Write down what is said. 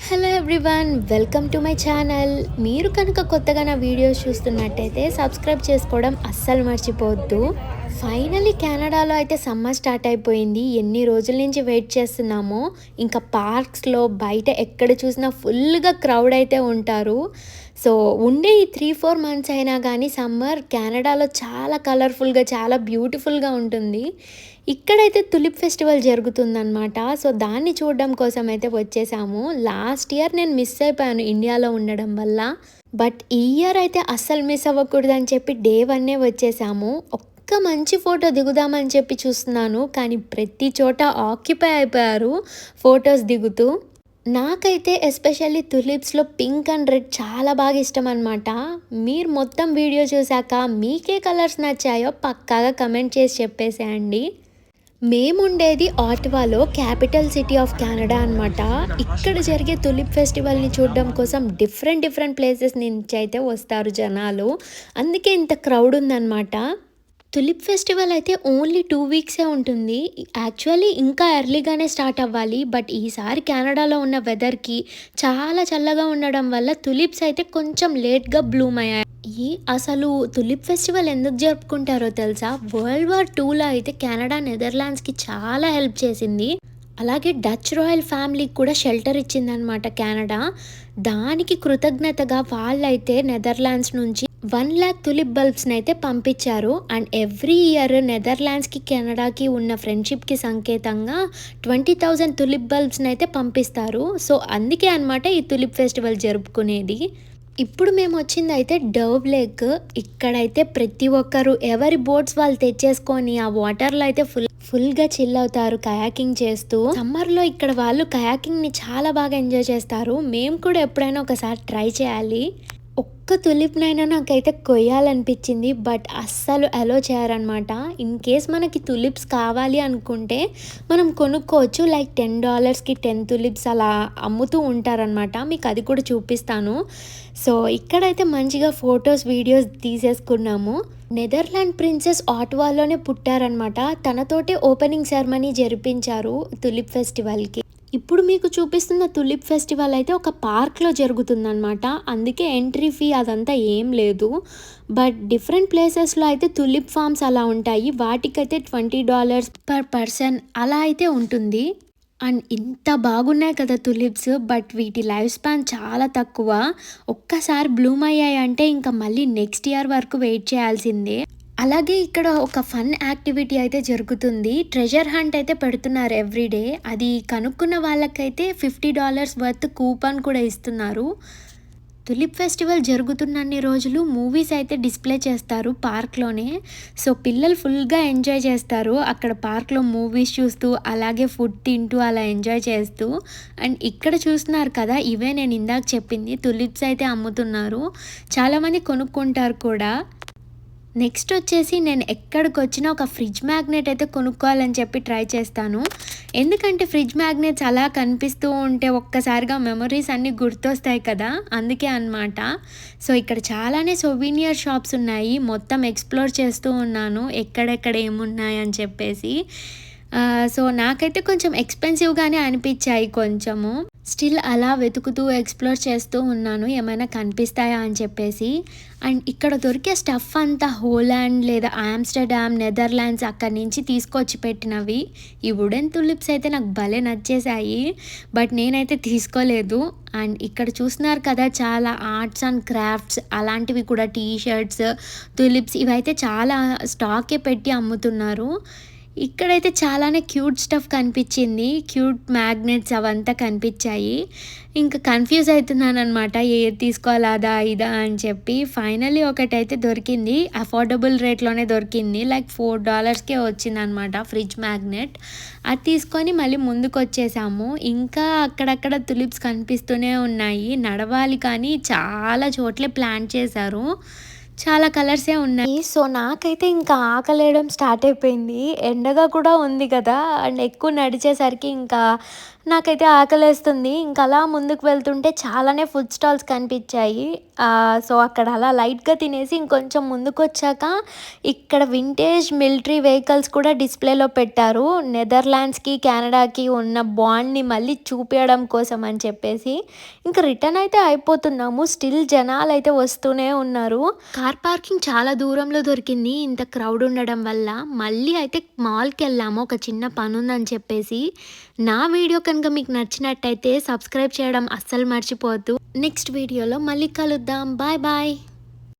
Hello everyone, welcome to my channel. మీరు కనుక కొత్తగా నా వీడియోస్ చూస్తున్నట్టయితే సబ్స్క్రైబ్ చేసుకోవడం అస్సలు మర్చిపోవద్దు. ఫైనలీ కెనడాలో అయితే సమ్మర్ స్టార్ట్ అయిపోయింది. ఎన్ని రోజుల నుంచి వెయిట్ చేస్తున్నామో. ఇంకా పార్క్స్లో బయట ఎక్కడ చూసినా ఫుల్గా క్రౌడ్ అయితే ఉంటారు. సో ఉండే ఈ 3-4 మంత్స్ అయినా కానీ సమ్మర్ కెనడాలో చాలా కలర్ఫుల్గా, చాలా బ్యూటిఫుల్గా ఉంటుంది. ఇక్కడైతే తులిప్ ఫెస్టివల్ జరుగుతుందన్నమాట. సో దాన్ని చూడడం కోసం అయితే వచ్చేసాము. లాస్ట్ ఇయర్ నేను మిస్ అయిపోయాను ఇండియాలో ఉండడం వల్ల. బట్ ఈ ఇయర్ అయితే అస్సలు మిస్ అవ్వకూడదని చెప్పి డే 1 వచ్చేసాము. ఒక్క మంచి ఫోటో దిగుదామని చెప్పి చూస్తున్నాను, కానీ ప్రతి చోట ఆక్యుపై అయిపోయారు ఫొటోస్ దిగుతూ. నాకైతే ఎస్పెషల్లీ తులిప్స్లో పింక్ అండ్ రెడ్ చాలా బాగా ఇష్టం అనమాట. మీరు మొత్తం వీడియో చూసాక మీకే కలర్స్ నచ్చాయో పక్కాగా కమెంట్ చేసి చెప్పేసేయండి. మేముండేది ఆటవాలో, క్యాపిటల్ సిటీ ఆఫ్ కెనడా అనమాట. ఇక్కడ జరిగే తులిప్ ఫెస్టివల్ని చూడడం కోసం డిఫరెంట్ ప్లేసెస్ నుంచి అయితే వస్తారు జనాలు. అందుకే ఇంత క్రౌడ్ ఉందన్నమాట. తులిప్ ఫెస్టివల్ అయితే ఓన్లీ 2 వీక్సే ఉంటుంది. యాక్చువల్లీ ఇంకా ఎర్లీగానే స్టార్ట్ అవ్వాలి. బట్ ఈసారి కెనడాలో ఉన్న వెదర్కి చాలా చల్లగా ఉండడం వల్ల తులిప్స్ అయితే కొంచెం లేట్గా బ్లూమ్ అయ్యాయి. అసలు తులిప్ ఫెస్టివల్ ఎందుకు జరుపుకుంటారో తెలుసా? వరల్డ్ వార్ 2లో అయితే కెనడా నెదర్లాండ్స్కి చాలా హెల్ప్ చేసింది. అలాగే డచ్ రాయల్ ఫ్యామిలీకి కూడా షెల్టర్ ఇచ్చిందనమాట కెనడా. దానికి కృతజ్ఞతగా వాళ్ళైతే నెదర్లాండ్స్ నుంచి 1,00,000 తులిప్ బల్బ్స్ని అయితే పంపించారు. అండ్ ఎవ్రీ ఇయర్ నెదర్లాండ్స్కి కెనడాకి ఉన్న ఫ్రెండ్షిప్కి సంకేతంగా 20,000 తులిప్ బల్బ్స్ని అయితే పంపిస్తారు. సో అందుకే అనమాట ఈ తులిప్ ఫెస్టివల్ జరుపుకునేది. ఇప్పుడు మేము వచ్చింది అయితే డర్వ్ లేక్. ఇక్కడైతే ప్రతి ఒక్కరు ఎవరి బోట్స్ వాళ్ళు తెచ్చేసుకొని ఆ వాటర్లో అయితే ఫుల్గా చిల్ అవుతారు కయాకింగ్ చేస్తూ. సమ్మర్లో ఇక్కడ వాళ్ళు కయాకింగ్ని చాలా బాగా ఎంజాయ్ చేస్తారు. మేము కూడా ఎప్పుడైనా ఒకసారి ట్రై చేయాలి. ఒక్క తులిప్నైనా నాకైతే కొయ్యాలనిపించింది, బట్ అస్సలు అలో చేయరనమాట. ఇన్ కేస్ మనకి తులిప్స్ కావాలి అనుకుంటే మనం కొనుక్కోవచ్చు. లైక్ $10కి 10 తులిప్స్ అలా అమ్ముతూ ఉంటారనమాట. మీకు అది కూడా చూపిస్తాను. సో ఇక్కడైతే మంచిగా ఫొటోస్, వీడియోస్ తీసేసుకున్నాము. నెదర్లాండ్ ప్రిన్సెస్ ఆట్వాలోనే పుట్టారనమాట. తనతోటే ఓపెనింగ్ సెరమనీ జరిపించారు తులిప్ ఫెస్టివల్కి. ఇప్పుడు మీకు చూపిస్తున్న తులిప్ ఫెస్టివల్ అయితే ఒక పార్క్లో జరుగుతుందన్నమాట. అందుకే ఎంట్రీ ఫీ అదంతా ఏం లేదు. బట్ డిఫరెంట్ ప్లేసెస్లో అయితే తులిప్ ఫార్మ్స్ అలా ఉంటాయి. వాటికైతే $20 పర్ పర్సన్ అలా అయితే ఉంటుంది. అండ్ ఇంత బాగున్నాయి కదా తులిప్స్. బట్ వీటి లైఫ్ స్పాన్ చాలా తక్కువ. ఒక్కసారి బ్లూమ్ అయ్యాయంటే ఇంకా మళ్ళీ నెక్స్ట్ ఇయర్ వరకు వెయిట్ చేయాల్సిందే. అలాగే ఇక్కడ ఒక ఫన్ యాక్టివిటీ అయితే జరుగుతుంది. ట్రెజర్ హంట్ అయితే పెడుతున్నారు ఎవ్రీడే. అది కనుక్కున్న వాళ్ళకైతే $50 వర్త్ కూపన్ కూడా ఇస్తున్నారు. తులిప్ ఫెస్టివల్ జరుగుతున్నన్ని రోజులు మూవీస్ అయితే డిస్ప్లే చేస్తారు పార్క్లోనే. సో పిల్లలు ఫుల్గా ఎంజాయ్ చేస్తారు అక్కడ పార్క్లో మూవీస్ చూస్తూ, అలాగే ఫుడ్ తింటూ అలా ఎంజాయ్ చేస్తూ. అండ్ ఇక్కడ చూస్తున్నారు కదా, ఇవే నేను ఇందాక చెప్పింది తులిప్స్ అయితే అమ్ముతున్నారు. చాలామంది కొనుక్కుంటారు కూడా. నెక్స్ట్ వచ్చేసి నేను ఎక్కడికి వచ్చినా ఒక ఫ్రిడ్జ్ మ్యాగ్నెట్ అయితే కొనుక్కోవాలని చెప్పి ట్రై చేస్తాను. ఎందుకంటే ఫ్రిడ్జ్ మ్యాగ్నెట్స్ అలా కనిపిస్తూ ఉంటే ఒక్కసారిగా మెమరీస్ అన్నీ గుర్తొస్తాయి కదా, అందుకే అన్నమాట. సో ఇక్కడ చాలానే సొవీనియర్ షాప్స్ ఉన్నాయి. మొత్తం ఎక్స్ప్లోర్ చేస్తూ ఉన్నాను ఎక్కడెక్కడ ఏమున్నాయి అని చెప్పేసి. సో నాకైతే కొంచెం ఎక్స్పెన్సివ్గానే అనిపించాయి కొంచెము. స్టిల్ అలా వెతుకుతూ ఎక్స్ప్లోర్ చేస్తూ ఉన్నాను ఏమైనా కనిపిస్తాయా అని చెప్పేసి. అండ్ ఇక్కడ దొరికే స్టఫ్ అంతా హోలాండ్ లేదా ఆమ్స్టర్డామ్, నెదర్లాండ్స్ అక్కడి నుంచి తీసుకొచ్చి పెట్టినవి. ఈ వుడెన్ తులిప్స్ అయితే నాకు భలే నచ్చేసాయి, బట్ నేనైతే తీసుకోలేదు. అండ్ ఇక్కడ చూస్తున్నారు కదా, చాలా ఆర్ట్స్ అండ్ క్రాఫ్ట్స్ అలాంటివి కూడా, టీ షర్ట్స్, తులిప్స్ ఇవైతే చాలా స్టాకే పెట్టి అమ్ముతున్నారు. ఇక్కడైతే చాలానే క్యూట్ స్టఫ్ కనిపించింది. క్యూట్ మ్యాగ్నెట్స్ అవంతా కనిపించాయి. ఇంకా కన్ఫ్యూజ్ అవుతున్నాను అనమాట, ఏది తీసుకోవాలా అదా ఇదా అని చెప్పి. ఫైనల్లీ ఒకటైతే దొరికింది. అఫోర్డబుల్ రేట్లోనే దొరికింది. లైక్ $4కే వచ్చిందనమాట ఫ్రిడ్జ్ మ్యాగ్నెట్. అది తీసుకొని మళ్ళీ ముందుకు వచ్చేసాము. ఇంకా అక్కడక్కడ తులిప్స్ కనిపిస్తూనే ఉన్నాయి. నడవాలి కానీ చాలా చోట్లే ప్లాన్ చేశారు. చాలా కలర్సే ఉన్నాయి. సో నాకైతే ఇంకా ఆకలేయడం స్టార్ట్ అయిపోయింది. ఎండగా కూడా ఉంది కదా, అండ్ ఎక్కువ నడిచేసరికి ఇంకా నాకైతే ఆకలేస్తుంది. ఇంక అలా ముందుకు వెళ్తుంటే చాలానే ఫుడ్ స్టాల్స్ కనిపించాయి. సో, అక్కడ అలా లైట్‌గా తినేసి ఇంకొంచెం ముందుకొచ్చాక ఇక్కడ వింటేజ్ మిలిటరీ వెహికల్స్ కూడా డిస్‌ప్లేలో పెట్టారు. నెదర్లాండ్స్‌కి, కెనడాకి ఉన్న బాండ్‌ని మళ్ళీ చూపియడం కోసం అని చెప్పేసి. ఇంక రిటర్న్ అయితే అయిపోతున్నాము. స్టిల్ జనాలైతే వస్తూనే ఉన్నారు. కార్ పార్కింగ్ చాలా దూరంలో దొరికింది. ఇంత క్రౌడ్ ఉండడం వల్ల. మళ్ళీ అయితే మాల్‌కెళ్ళాము. ఒక చిన్న పనుందని చెప్పేసి. నా వీడియో కనుక మీకు నచ్చినట్టయితే సబ్స్క్రైబ్ చేయడం అస్సలు మర్చిపోవద్దు. నెక్స్ట్ వీడియోలో మళ్ళీ కలుద్దాం. Bye bye.